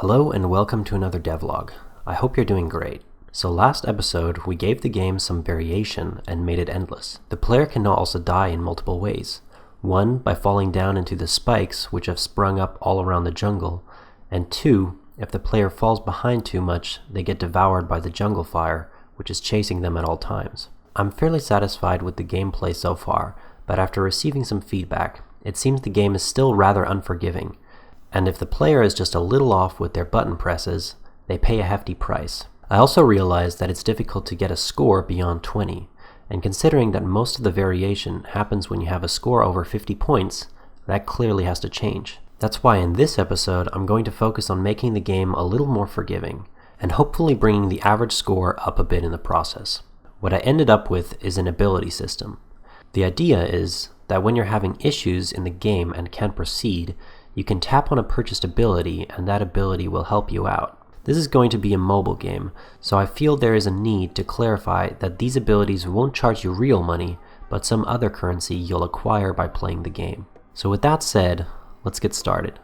Hello and welcome to another devlog. I hope you're doing great. So last episode, we gave the game some variation and made it endless. The player can now also die in multiple ways. One, by falling down into the spikes which have sprung up all around the jungle, and two, if the player falls behind too much, they get devoured by the jungle fire, which is chasing them at all times. I'm fairly satisfied with the gameplay so far, but after receiving some feedback, it seems the game is still rather unforgiving, and if the player is just a little off with their button presses, they pay a hefty price. I also realized that it's difficult to get a score beyond 20, and considering that most of the variation happens when you have a score over 50 points, that clearly has to change. That's why in this episode I'm going to focus on making the game a little more forgiving, and hopefully bringing the average score up a bit in the process. What I ended up with is an ability system. The idea is that when you're having issues in the game and can't proceed, you can tap on a purchased ability and that ability will help you out. This is going to be a mobile game, so I feel there is a need to clarify that these abilities won't charge you real money, but some other currency you'll acquire by playing the game. So with that said, let's get started.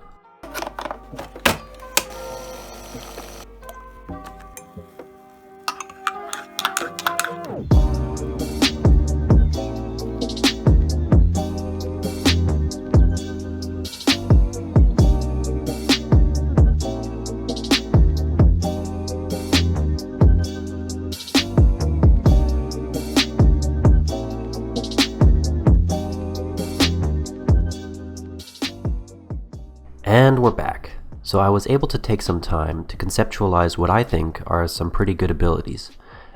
And we're back. So I was able to take some time to conceptualize what I think are some pretty good abilities,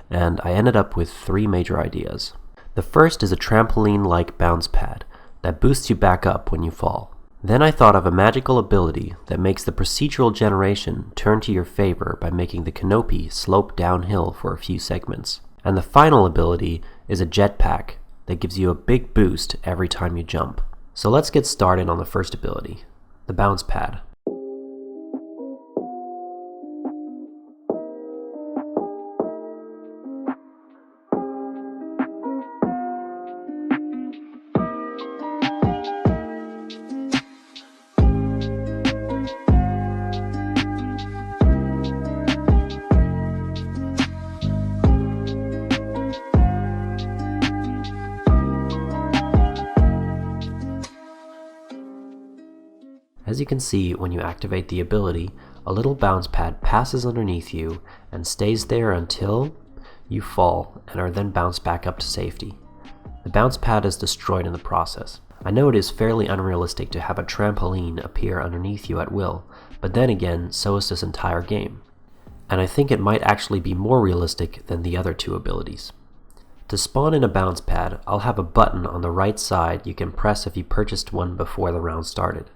and I ended up with three major ideas. The first is a trampoline-like bounce pad that boosts you back up when you fall. Then I thought of a magical ability that makes the procedural generation turn to your favor by making the canopy slope downhill for a few segments. And the final ability is a jetpack that gives you a big boost every time you jump. So let's get started on the first ability. The bounce pad. As you can see, when you activate the ability, a little bounce pad passes underneath you and stays there until you fall and are then bounced back up to safety. The bounce pad is destroyed in the process. I know it is fairly unrealistic to have a trampoline appear underneath you at will, but then again, so is this entire game. And I think it might actually be more realistic than the other two abilities. To spawn in a bounce pad, I'll have a button on the right side you can press if you purchased one before the round started.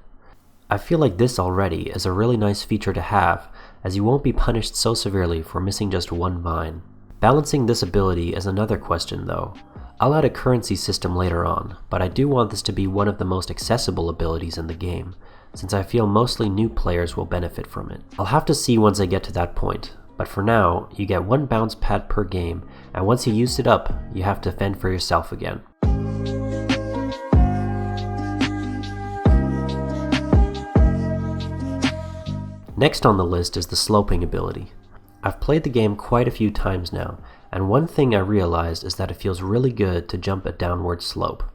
I feel like this already is a really nice feature to have, as you won't be punished so severely for missing just one mine. Balancing this ability is another question though. I'll add a currency system later on, but I do want this to be one of the most accessible abilities in the game, since I feel mostly new players will benefit from it. I'll have to see once I get to that point, but for now, you get one bounce pad per game, and once you used it up, you have to fend for yourself again. Next on the list is the sloping ability. I've played the game quite a few times now, and one thing I realized is that it feels really good to jump a downward slope.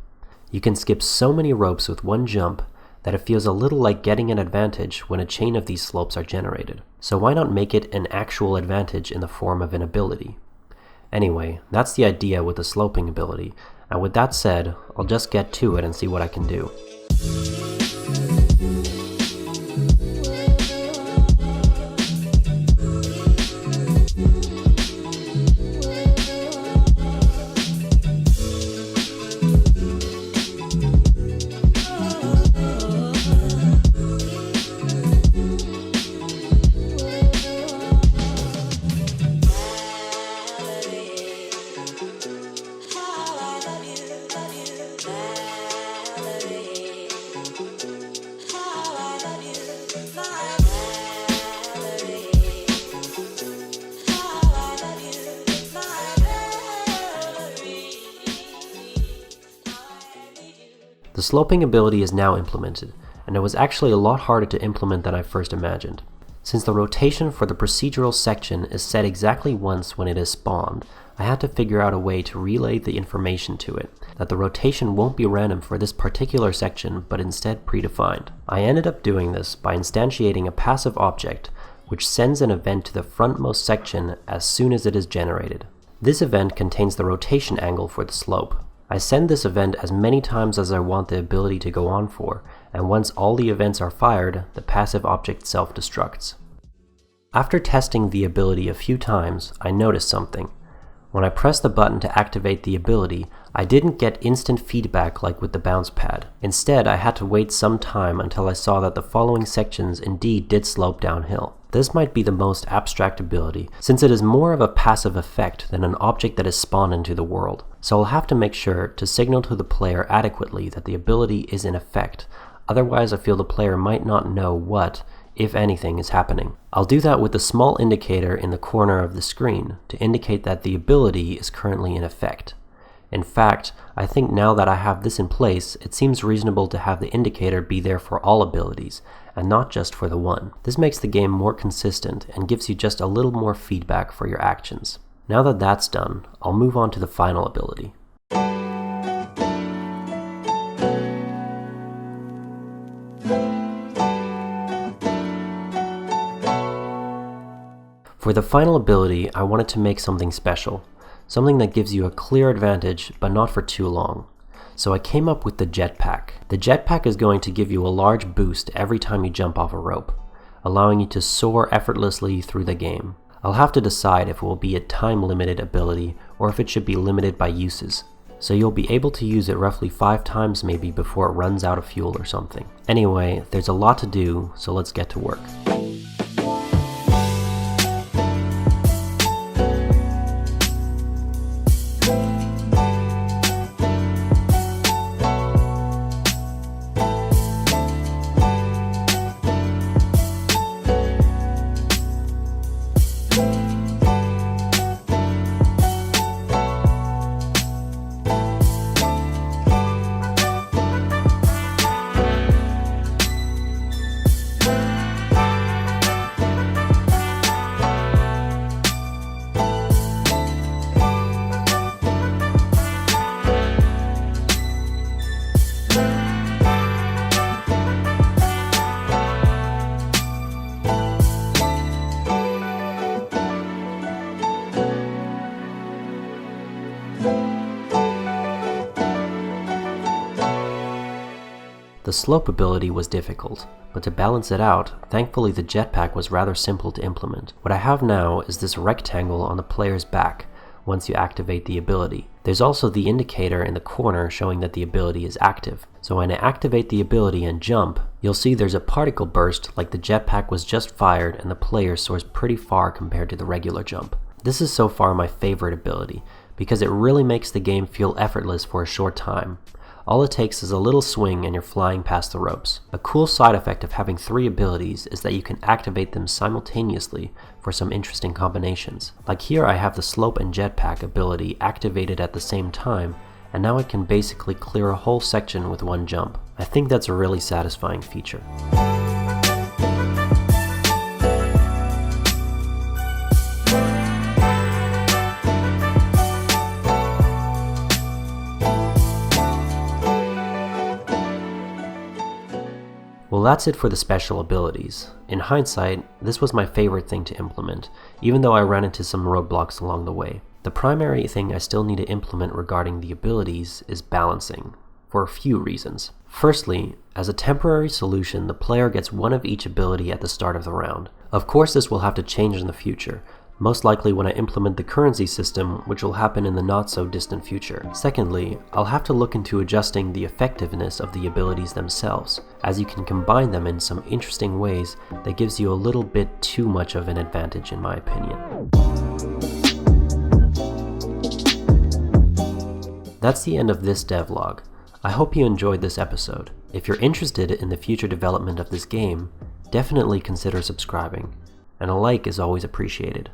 You can skip so many ropes with one jump that it feels a little like getting an advantage when a chain of these slopes are generated. So why not make it an actual advantage in the form of an ability? Anyway, that's the idea with the sloping ability, and with that said, I'll just get to it and see what I can do. The sloping ability is now implemented, and it was actually a lot harder to implement than I first imagined. Since the rotation for the procedural section is set exactly once when it is spawned, I had to figure out a way to relay the information to it, that the rotation won't be random for this particular section but instead predefined. I ended up doing this by instantiating a passive object which sends an event to the frontmost section as soon as it is generated. This event contains the rotation angle for the slope. I send this event as many times as I want the ability to go on for, and once all the events are fired, the passive object self-destructs. After testing the ability a few times, I noticed something. When I pressed the button to activate the ability, I didn't get instant feedback like with the bounce pad. Instead, I had to wait some time until I saw that the following sections indeed did slope downhill. This might be the most abstract ability, since it is more of a passive effect than an object that is spawned into the world. So I'll have to make sure to signal to the player adequately that the ability is in effect, otherwise I feel the player might not know what, if anything, is happening. I'll do that with the small indicator in the corner of the screen to indicate that the ability is currently in effect. In fact, I think now that I have this in place, it seems reasonable to have the indicator be there for all abilities, and not just for the one. This makes the game more consistent and gives you just a little more feedback for your actions. Now that that's done, I'll move on to the final ability. For the final ability, I wanted to make something special, something that gives you a clear advantage, but not for too long. So I came up with the Jetpack. The Jetpack is going to give you a large boost every time you jump off a rope, allowing you to soar effortlessly through the game. I'll have to decide if it will be a time-limited ability or if it should be limited by uses. So you'll be able to use it roughly 5 times maybe before it runs out of fuel or something. Anyway, there's a lot to do, so let's get to work. The slope ability was difficult, but to balance it out, thankfully the jetpack was rather simple to implement. What I have now is this rectangle on the player's back once you activate the ability. There's also the indicator in the corner showing that the ability is active. So when I activate the ability and jump, you'll see there's a particle burst like the jetpack was just fired and the player soars pretty far compared to the regular jump. This is so far my favorite ability, because it really makes the game feel effortless for a short time. All it takes is a little swing and you're flying past the ropes. A cool side effect of having 3 abilities is that you can activate them simultaneously for some interesting combinations. Like here I have the slope and jetpack ability activated at the same time, and now I can basically clear a whole section with one jump. I think that's a really satisfying feature. Well, that's it for the special abilities. In hindsight, this was my favorite thing to implement, even though I ran into some roadblocks along the way. The primary thing I still need to implement regarding the abilities is balancing, for a few reasons. Firstly, as a temporary solution, the player gets one of each ability at the start of the round. Of course, this will have to change in the future, most likely when I implement the currency system, which will happen in the not-so-distant future. Secondly, I'll have to look into adjusting the effectiveness of the abilities themselves, as you can combine them in some interesting ways that gives you a little bit too much of an advantage in my opinion. That's the end of this devlog. I hope you enjoyed this episode. If you're interested in the future development of this game, definitely consider subscribing, and a like is always appreciated.